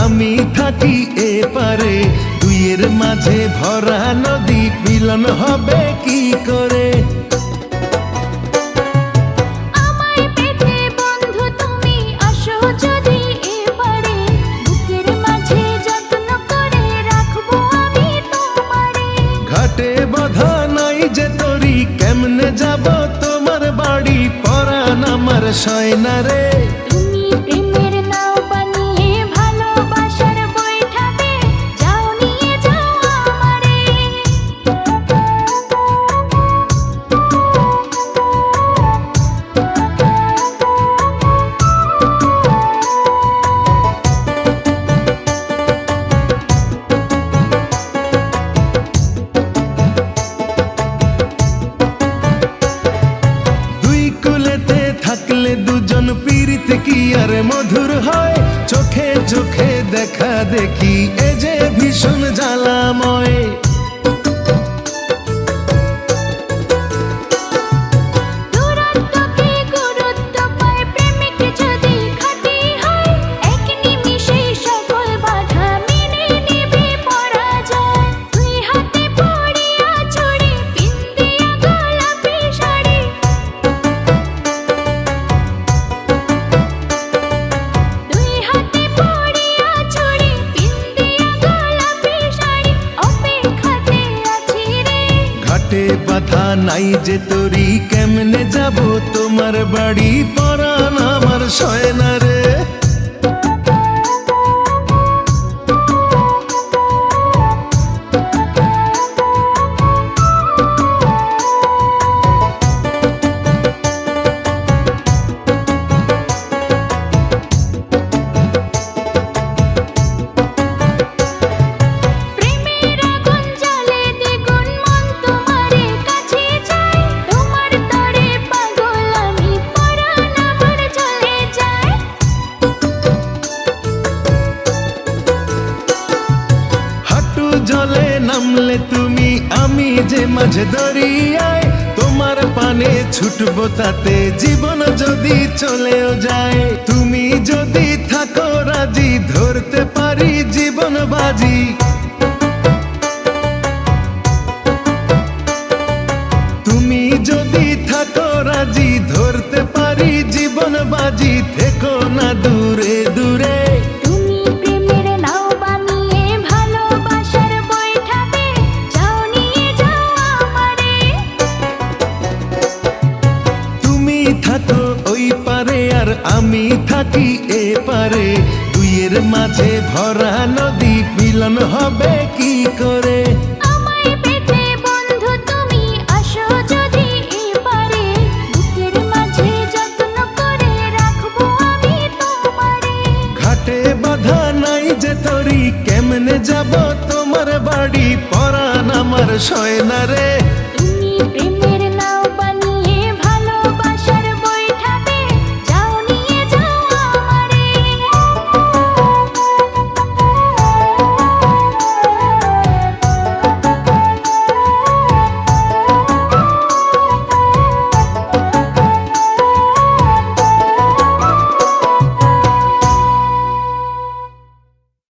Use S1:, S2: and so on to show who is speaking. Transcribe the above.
S1: আমি থাকি এপারে, দুইয়ের মাঝে ভরা নদী, মিলন হবে কি করে?
S2: আমায় পেতে বন্ধু তুমি আসো যদি এপারে, বুকের মাঝে যত্ন করে রাখবো আমি তোমারে।
S1: ঘাটে বাঁধা নাই যে তরি, কেমনে যাব তোমার বাড়ি, পরাণ আমার সয়না রে।
S2: তুমি প্রেমের নাও বানিয়ে ভালোবাসার বৈঠাতে যাও, নিয়ে যাও আমারে।
S1: দুই কুলেতে থাকলে দুজন পীড়িত কি আর মধুর হয়, চোখে চোখে দেখা দেখি এ যে ভীষণ জ্বালাময়।
S2: দূরত্বকে গুরুত্ব পায় প্রেমিক যদি খাঁটি হয়, এক নিমিষেই সকল বাধা মেনে নেবে পরাজয়। দুই হাতে পড়িয়া ছড়ি, পিন্দিয়া গোলাপি শাড়ি, দুই হাতে পড়িয়া ছড়ি, পিন্দিয়া গোলাপি শাড়ি, অপেক্ষাতে আছি রে।
S1: ঘাটে বাঁধা নাই যে তরি, কেমনে যাব তোমার বাড়ি, পরাণ আমার সয়না রে।
S2: প্রেমের আগুন জ্বলে দ্বিগুণ, মন তোমারে কাছে চায়, তোমার তরে পাগল আমি, পরাণ আমার চলে যায়।
S1: হাঁটু জলে নামলে তুমি, আমি যে মাঝে দরিয়ায়, তোমার পানে ছুটবো তাতে জীবন যদি চলেও যায়। তুমি যদি থাকো রাজি, ধরতে পারি জীবন বাজি। তুমি যদি থাকো রাজি, ধরতে পারি জীবন বাজি, থেকো না দূরে দূরে।
S2: তুমি প্রেমের নাও বানিয়ে ভালোবাসার বৈঠাতে যাও, নিয়ে যাও আমারে।
S1: তুমি থাকো ওই পারে আর আমি থাকি এপারে, দুইয়ের মাঝে ভরা নদী, মিলন হবে কি করে?
S2: আমায় পেতে বন্ধু তুমি আসো যদি এপারে, বুকের মাঝে যত্ন করে রাখবো আমি তোমারে।
S1: ঘাটে বাঁধা নাই যে তরি, কেমনে যাব তোমার বাড়ি, পরাণ আমার সয়না রে।